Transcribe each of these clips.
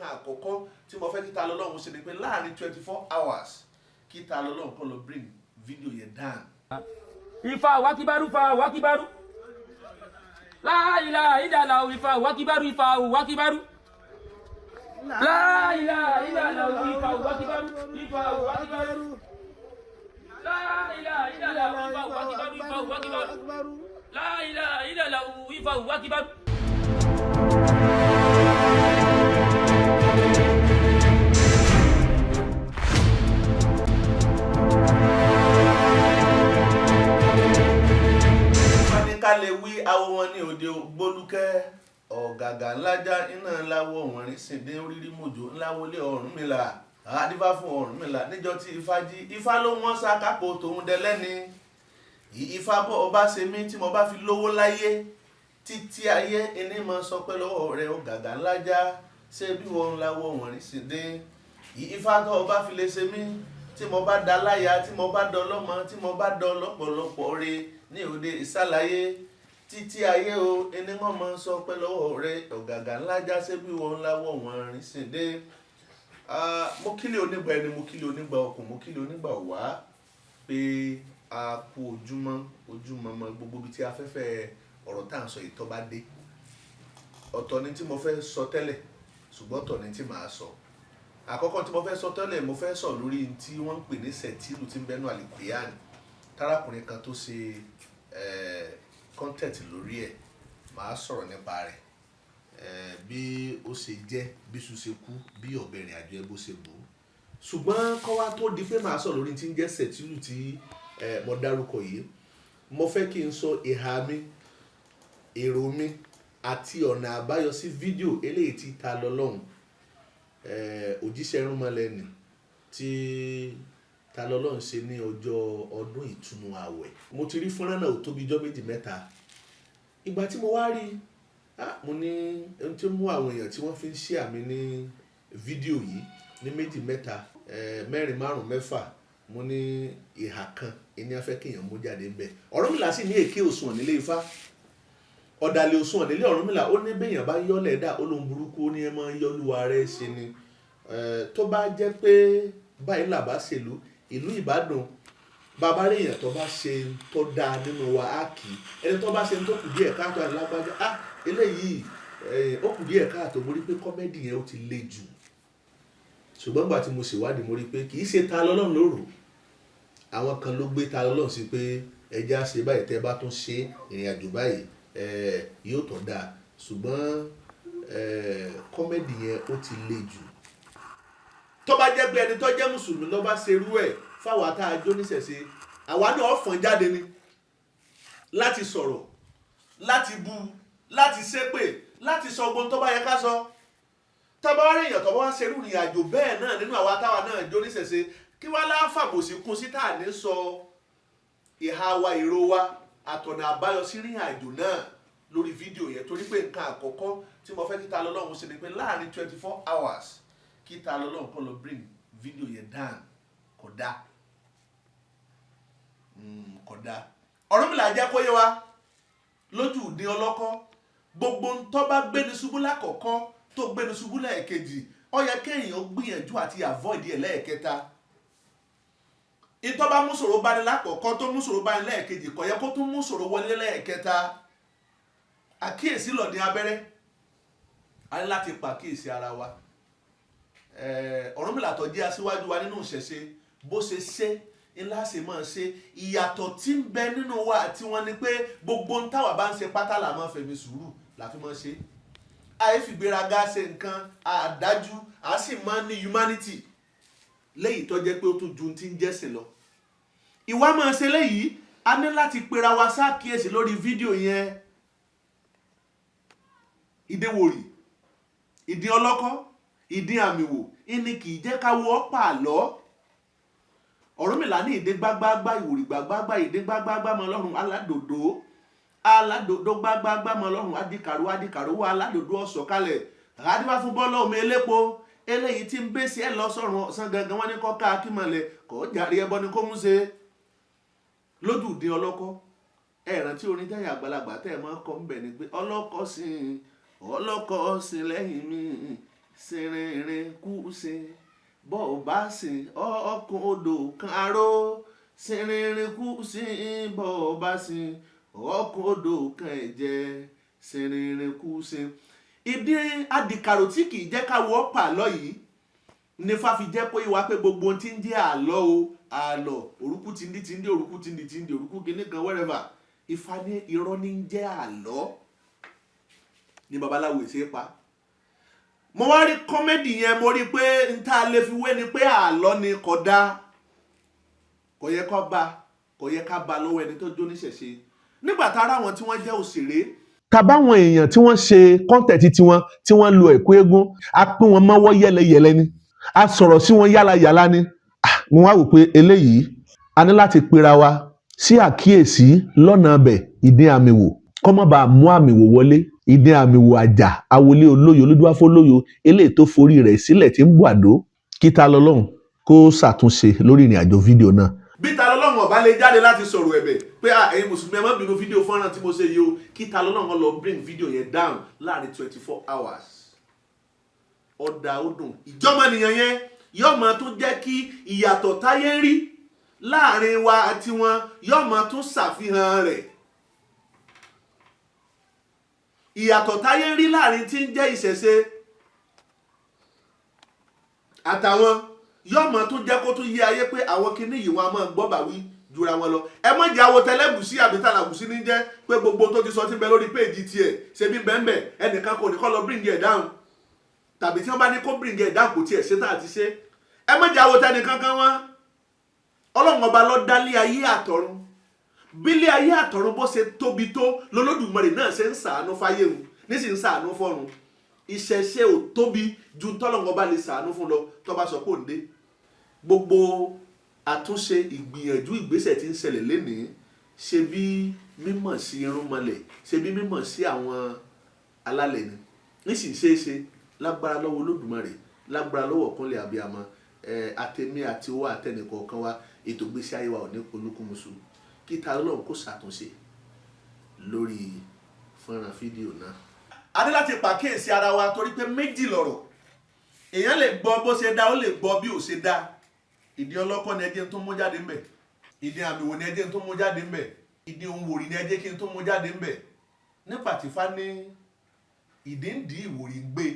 nǹkan àkọ́kọ́ tí mo fẹ́ kí ta lọ́lọ́run ṣe ni pé láàrin 24 hours kí ta lọ́lọ́run kó lọ bring video yẹn down. Ifá wakibaru fa wakibaru. La ilaha illallah Ifá wakibaru Ifá wakibaru. La ilaha illallah Ifá wakibaru Ifá wakibaru. La ilaha illallah Ifá wakibaru Ifá wakibaru. La ilaha illallah Ifá wakibaru. Ká lè wí awo wọn ní òde Gbólúkẹ́ ọ̀gàgà ńlájà iná ńláwọ̀ wọn rí sìndé orírí mòjò ńláwọlé Ọ̀rúnmìlà àdífá fún Ọ̀rúnmìlà níjọ́ tí Ifá jí Ifá ló wọ́n sá kápò tòun dẹlẹ́ni Ifá bọ́ ọba ṣe mí tí mo bá fi lówó láyé títí ayé ẹni mọ sọ pé lọ́wọ́ rẹ̀ ọ̀gàgà ńlájà ṣé bí wọn ńláwọ̀ wọn rí sìndé Ifá tó ọba fi lè ṣe mí tí mo bá da láya tí mo bá dọ lọ́mọ tí mo bá dọ lọ́pọ̀lọpọ̀ re ní òde ìsàlàyé títí ayé o ẹni wọn máa ń sọ pé lọ́wọ́ rẹ ọ̀gàgà ńlá jáse bí wọn láwọ̀ wọn rìn sí dé. Mo kílè onígbà ẹni mo kílè onígbà ọkùn mo kílè onígbà wá pé a kú ojúmọ́ mọ́ gbogbo ibi tí afẹ́fẹ́ ọ̀rọ̀ tá à ń sọ ìtọ́ bá dé ọ̀tọ̀ ni tí mo fẹ́ sọ tẹ́lẹ̀ ṣùgbọ́n ọ̀tọ̀ ni tí màá sọ. Àkọ́kọ́ tí mo fẹ́ sọ tẹ́lẹ̀ mo fẹ́ sọ lórí tí wọ́n ń pè ní sẹ̀tìlù tí ń bẹ́nu àlìkùyáàni tarakùnrin kan tó ṣe content lórí ẹ̀ màá sọ̀rọ̀ nípa rẹ̀ bí ó ṣe jẹ́ bí ṣu ṣe kú bí ọ̀bẹ ìrìn àjò ẹ bó ṣe bò ó ṣùgbọ́n kọ́ wá tó di pé màá sọ̀rọ̀ lórí tí ń jẹ́ sẹ̀tìlù tí mo dárúkọ yìí mo fẹ́ kí n sọ ìhà mi èrò mi àti ọ̀nà àbáyọ sí fídíò eléyìí tí Ta Lọ́lọ́hun òjíṣẹ́ rúnmọ́lẹ́nì tí Ta Lọ́lọ́hun ṣe ní ọjọ́ ọdún ìtúnu àwẹ̀ mo ti rí fúnrán náà tó bí ijọ́ méjì mẹ́ta ìgbà tí mo wá rí mo ní ohun tí ó mú àwọn èèyàn tí wọ́n fi ń ṣe àmì ní fídíò yìí ní méjì mẹ́ta mẹ́rin márùn mẹ́fà mo ní ìhà kan ẹni afẹ́ kéèyàn mú jáde ń bẹ Ọ̀rúnmìlà sì ní èké òṣùwọ̀n nílé Ifá ọ̀dàlẹ̀ òṣùwọ̀n nílé Ọ̀rúnmìlà ó ní béèyàn bá yọ́lẹ̀ dà ó lóun burúkú ó ní ẹ máa ń yọ́lúwa rẹ̀ ṣe ni tó bá jẹ́ pé báyìí làbá ṣèlú ìlú Ìbàdàn bàbá rèèyàn tó bá ṣe tó dáa nínú wa á kì í ẹni tó bá ṣe tó kù díẹ̀ káàtó alágbájá eléyìí ó kù díẹ̀ káàtó mo rí pé kọ́mẹ́dì yẹn ó ti le jù ṣùgbọ́n gbà tí mo ṣèwádìí mo rí pé kì í ṣe Ta Lọ́lọ́hun lóru àwọn kan ló gbé Ta Lọ́lọ́hun sí pé ẹja ṣe báyìí tẹ́ bá tún ṣe ìrìn àjò báyìí yóò tọ́ dáa ṣùgbọ́n kọ́mẹ́dì yẹn ó ti le jù tó bá jẹ́ pé ẹni tó jẹ́ mùsùlùmí ló bá ṣerú ẹ̀ fáwọn àtàjọ níṣẹ̀ṣe àwa náà fọ́n jáde ni láti sọ̀rọ̀ láti bú láti ṣépè láti sọ ogun tó bá yẹ ká sọ tá bá rí èèyàn tó bá wá ṣerú ìrìn àjò bẹ́ẹ̀ náà nínú àwa táwa náà jó níṣẹ̀ṣe kí wá láfàbòsí kún sí tá à ní sọ ìhà wa ìró wa àtọ̀nà àbáyọ sí ìrìn àjò náà lórí fídíò yẹn torí pé nǹkan àkọ́kọ́ tí mo fẹ́ kí Ta Lọ́lọ́hun ṣe ni pé láàrin 24 hours kí Ta Lọ́lọ́hun kó lọ bring fídíò yẹn down kódà Ọ̀rúnmìlà jẹ́ kó yé wa lójú ìdí ọlọ́kọ́ gbogbo tó bá gbéni ṣubú lákọ̀ọ́kọ́ tó gbéni ṣubú lẹ́ẹ̀kejì ó yẹ kéèyàn gbìyànjú àti avoid ẹ̀ lẹ́ẹ̀kẹta ìtọ́ bá mú ṣòro bá ní lákọ̀ọ́kọ́ tó mú ṣòro bá ní lẹ́ẹ̀kejì kò yẹ kó tún mú ṣòro wọlé lẹ́ẹ̀kẹta àkíyèsí lọ̀dí abẹ́rẹ́ a ní láti pàkíyèsí ara wa Ọ̀rúnmìlà tó jẹ́ aṣíwájú wa nínú ìṣẹ̀ṣe bó ṣe ṣe ńlá ṣe máa ṣe ìyàtọ̀ tí ń bẹ nínú wa àti wọn ni pé gbogbo ń táwa bá ń ṣe pátá là máa fẹ̀mí sùúrù la fi máa ṣe àìfìgbéraga ṣe nǹkan àdájú a sì máa ní humanity léyìí tó jẹ́ pé ó tún ju ti ń jẹ́sìn lọ ìwà máa ṣe léyìí a ní láti pera wa ṣàkíyèsí lórí fídíò yẹn ìdíwòrì ìdí ọlọ́kọ́ ìdí àmìwò ìní kì í jẹ́ ká wọ́ pààlọ́ Ọ̀rúnmìlà ní ìdí gbágbágbá ìwòrì gbágbágbá ìdí gbágbágbá mọ lọ́rùn aládòdó gbágbágbá mọ lọ́rùn adìkàrò wà aládòdó ọ̀sọ̀kalẹ̀ àdìbá fún bọ́ọ̀lù omi elépo eléyìí tí ń bẹ́sí ẹ̀ lọ sọ̀rùn ọ̀sán gangan wọn ní kọ́ ká akímọ̀lẹ̀ kọ́ jàre ẹbọ ni kó mú ṣe lójú ìdí ọlọ́kọ́ ẹ̀rántí orin tẹ́yìn àgbàlagbà tẹ́ ẹ̀ máa kọ́ ń bẹ̀ ni pé ọlọ́kọ́ sìn lẹ́yìn mi sìnrìn sin bọ́ ò bá sin ọkùn odò kan aró sìnrìnrìn kú sin bọ́ ò bá sin ọkùn odò kan ẹ̀jẹ̀ sìnrìnrìn kú sin. ìdí adìkàrò tí kì í jẹ́ ká wọ́ pàlọ́ yìí ní fáfi jẹ́ pé ìwà pé gbogbo ohun tí ń jẹ́ àlọ́ o àlọ́ òrùkú tìndí òrùkú tìndí òrùkú kìíní kan wherever Ifá ní irọ́ ní ń jẹ́ àlọ́ ní babaláwo ìṣe pa. mo wá rí kọ́mẹ́dì yẹn mo rí pé n tá a lè fi wé ni pé àlọ́ ni kódà kò yẹ ká bá lọ́wọ́ ẹni tó jó níṣẹ̀ṣe nígbà tá ara wọn tí wọ́n jẹ́ òṣèré. tàbáwọn èèyàn tí wọ́n ṣe kọ́ńtẹ̀tì tí wọ́n lo ẹ̀kú eégún a pín wọn mọ́wọ́ yẹ́lẹyẹ̀lẹ ni a sọ̀rọ̀ sí wọn yálàyàlá ni. mo wá wò pé eléyìí a ní láti pera wa sí àkíyèsí lọ́nà abẹ ìdí àmì wò kọ́mọ́ bá mú àmì wò wọlé ìdí àmì wò àjà àwọlé olóyò olódúwáfó olóyò eléyìí tó forí rẹ̀ sílẹ̀ tí ń bọ̀ àdó kí ta lọ́lọ́run kó ṣàtúnṣe lórí ìrìn àjò fídíò náà. bí ta lọ́lọ́run ọ̀bá lè jáde láti sọ̀rọ̀ ẹ̀bẹ̀ pé ẹ̀yin mùsùlùmí ẹ má bínú fídíò fọ́nrán tí mo ṣe yìí o kí ta lọ́lọ́run lọ bring fídíò yẹn down láàrin 24 hours. ọ̀dà ọdún ìjọba nìyẹn yẹn yóò máa tún jẹ́ kí ìyàtọ̀ táyé rí láàrin wa àti wọn yóò máa tún ṣàfihàn rẹ̀. ìyàtọ̀ táyé rí láàrin tí ń jẹ́ ìṣẹ̀ṣe àtàwọn yóò máa tún jẹ́ kó tún yé ayé pé àwọn kinní yìí wọn a máa gbọ́ bàwí jura wọn lọ. ẹ má jẹ́ àwo tẹlẹ́gùsí àbí tàlàgùsí ní jẹ́ pé gbogbo tó ti sọ ti bẹ lórí péèjì tiẹ̀ ṣe bí bẹ́ẹ̀ ẹnìkan kò ní kọ́ lọ bring it down tàbí tí wọ́n bá ní kó bring it down kò tiẹ̀ ṣe tá àti ṣe. ẹ má jẹ́ àwo tẹnìkan kan wọn ọlọ́run ọba ló dálé ayé àtọ̀run bílé ayé àtọ̀run bó ṣe tóbi tó lolódùmarè náà ṣe ń ṣàánú fáyé òun nísì ń ṣàánú fọ́run. ìṣẹ̀ṣe ò tóbi ju tọ́lọ́run ọba lè ṣàánú fún lọ tó bá sọ pé òǹdé. gbogbo àtúnṣe ìgbìyànjú ìgbésẹ̀ tí ń ṣẹlẹ̀ lénìí ṣe bí mímọ̀ sí irúnmọlẹ̀ ṣe bí mímọ̀ sí àwọn alálẹ̀ ni nísì ń ṣeéṣe lágbára lọ́wọ́ olódùmarè lágbára lọ́wọ́ kúnlẹ̀ abiyamọ àtẹ̀mí àti owó àtẹnìkọ̀ọ̀kan wa ètò ìgbésí ayé wa ò ní olúkúmuṣu kí ta lọ́run kó ṣàtúnṣe lórí fọ́nrán fídíò náà. a ní láti pàkíyèsí ara wa torí pé méjì lọ̀rọ̀ èèyàn lè gbọ́ bó ṣe dá ó lè gbọ́ bí ò ṣe dá. ìdí ọlọ́kọ́ ni ẹjẹ́ tó mú jáde ńbẹ̀ ìdí àmì wò ni ẹjẹ́ tó mú jáde ńbẹ̀ ìdí ohun wòrì ni ẹjẹ́ kí n tó mú jáde ńbẹ̀. nípa tìfá ní ìdí ń dí ìwòrì gbé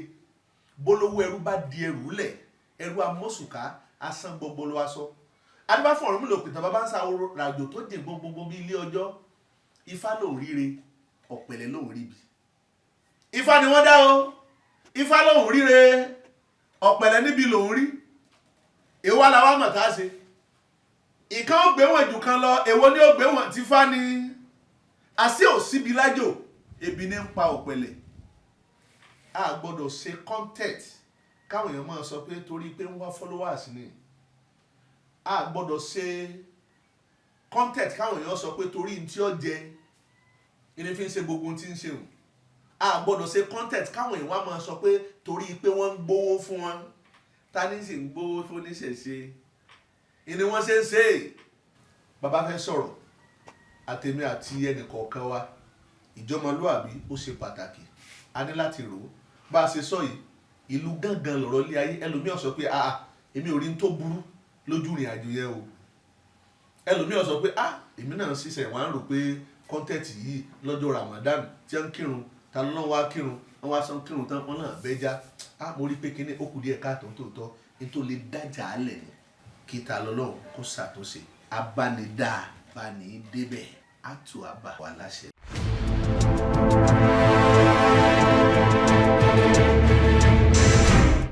bólówó ẹrú bá di ẹrú lẹ̀ ẹrú amọ́sùká asán gbogbo ló wá sọ. adébáfọ̀ ọ̀rọ̀ mi lò pìtàn bàbá ń sa ràjò tó dé gbogbo bí ilé ọjọ́ ifá lòun ríre ọ̀pẹ̀lẹ̀ lòun ríbi. ifá ni wọ́n dá o ifá lòun ríre ọ̀pẹ̀lẹ̀ níbi lòun rí. èwo làwọn mọ̀ tá a ṣe ìkan ó gbé wọn jù kan lọ èwo ni ó gbé wọn tí fá ni àṣé ò síbi lájò ebi ní ń pa ọ̀pẹ̀lẹ̀. a gbọ́dọ̀ ṣe content káwọn èèyàn máa sọ pé torí pé ń wá followers ni. a gbọ́dọ̀ ṣe content káwọn èèyàn sọ pé torí tí ó jẹ ilé fi ń ṣe gbogbo tí ń ṣe o. a gbọ́dọ̀ ṣe content káwọn èèyàn wá máa sọ pé torí pé wọ́n ń gbowó fún wọn ta ní sì ń gbowó fún oníṣẹ̀ṣe ìní wọ́n ṣe ń ṣe é. bàbá fẹ́ sọ̀rọ̀ àtèmi àti ẹnìkọ̀ọ̀kan wa ìjọmọlúàbí ó ṣe pàtàkì a ní láti rò ó bá a ṣe sọ yìí ìlú gángan lọ̀rọ̀ ilé ayé ẹlòmíràn sọ pé èmi ò rí n tó burú lójú ìrìn àjò yẹn o ẹlòmíràn sọ pé èmi náà ṣiṣẹ́ wọn á rò pé kọ́ńtẹ́ẹ̀tì yìí lọ́jọ́ Ramadan tí wọ́n ń kírun ta ló náà wá kírun wọ́n wá sọ kírun tán wọ́n náà bẹ́já mo rí pé kíní ó kù díẹ̀ káàtó tòótọ́ ní tó lè dájà á lẹ̀ ní kí ta lọ́lọ́run kó ṣàtúnṣe abánidá bá ní débẹ̀ á tù á bà wá láṣẹ.